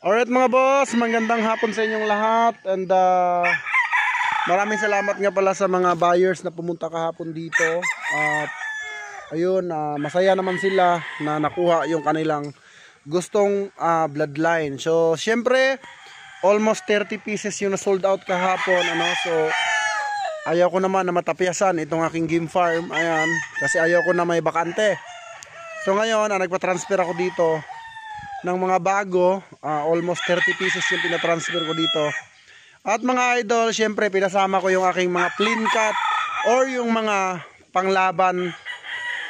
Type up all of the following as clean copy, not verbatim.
Alright mga boss, magandang hapon sa inyong lahat. And maraming salamat nga pala sa mga buyers na pumunta kahapon dito. At ayun, masaya naman sila na nakuha yung kanilang gustong bloodline. So syempre, almost 30 pieces yung na sold out kahapon. So ayaw ko naman na matapiasan itong aking game farm. Ayan, kasi ayaw ko na may bakante. So ngayon, nagpa-transfer ako dito ng mga bago, almost 30 pieces yung pinatransfer ko dito. At mga idol, syempre pinasama ko yung aking mga clean cut or yung mga panglaban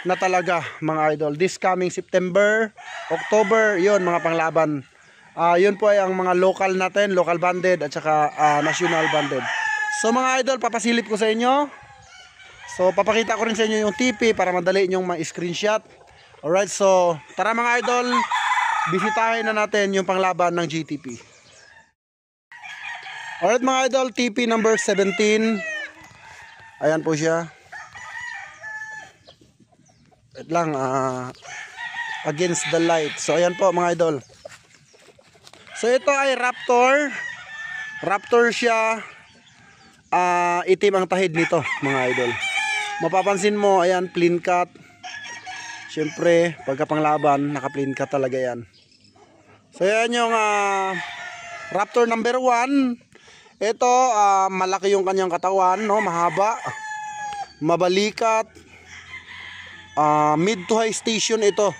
na talaga mga idol. This coming September, October, yun mga panglaban. Yun po ay ang mga local natin, local banded at saka national banded. So mga idol, papasilip ko sa inyo. So papakita ko rin sa inyo yung TP para madali nyong ma-screenshot. Alright, so tara mga idol, bisitahin na natin yung panglaban ng GTP. Alright mga idol, TP number 17. Ayan po siya. Wait lang, against the light. So ayan po mga idol. So ito ay Raptor. Raptor siya. Itim ang tahid nito mga idol. Mapapansin mo, ayan, clean cut. Siyempre, pagka panglaban, naka-clean cut talaga yan. So yan yung Raptor number 1. Ito, malaki yung kanyang katawan, no? Mahaba, mabalikat, mid to high station ito.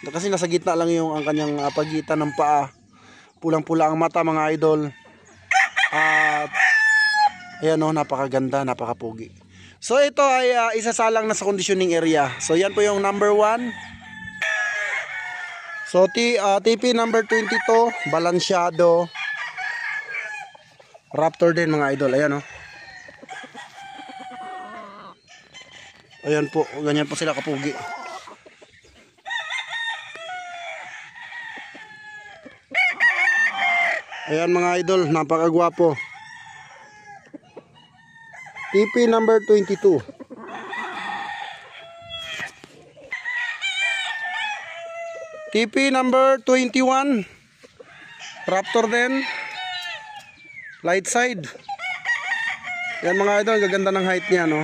Kasi nasa gitna lang yung ang kanyang pagitan ng paa. Pulang-pula ang mata mga idol. At ayan, no, napakaganda, napakapugi. So ito ay isasalang na sa conditioning area. So yan po yung number 1. So TP number 22, balansyado. Raptor din mga idol. Ayan o. Ayan po, ganyan po sila kapugi. Ayan mga idol, napakagwapo. TP number 22. TP number 21. Raptor din. Light side. Yan mga idol, gaganda ng height niya, no?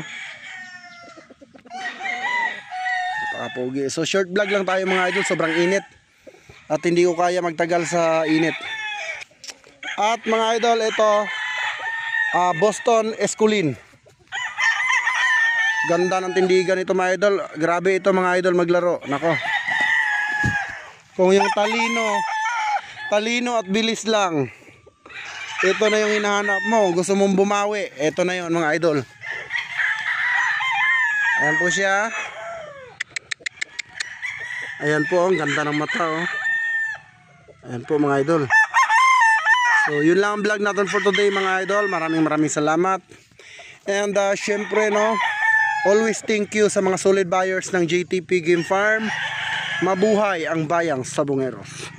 Napakapogi. So short vlog lang tayo mga idol, sobrang init. At hindi ko kaya magtagal sa init. At mga idol, ito Boston Esculin. Ganda ng tindigan ito mga idol. Grabe ito mga idol maglaro. Nako. Kung yung talino at bilis lang, ito na yung hinahanap mo. Gusto mong bumawi, ito na yun mga idol. Ayan po siya. Ayan po, ang ganda ng mata, oh. Ayan po mga idol. So yun lang ang vlog natin for today mga idol. Maraming salamat. And syempre, no, always thank you sa mga solid buyers ng JTP Game Farm. Mabuhay ang bayang Sabongeros.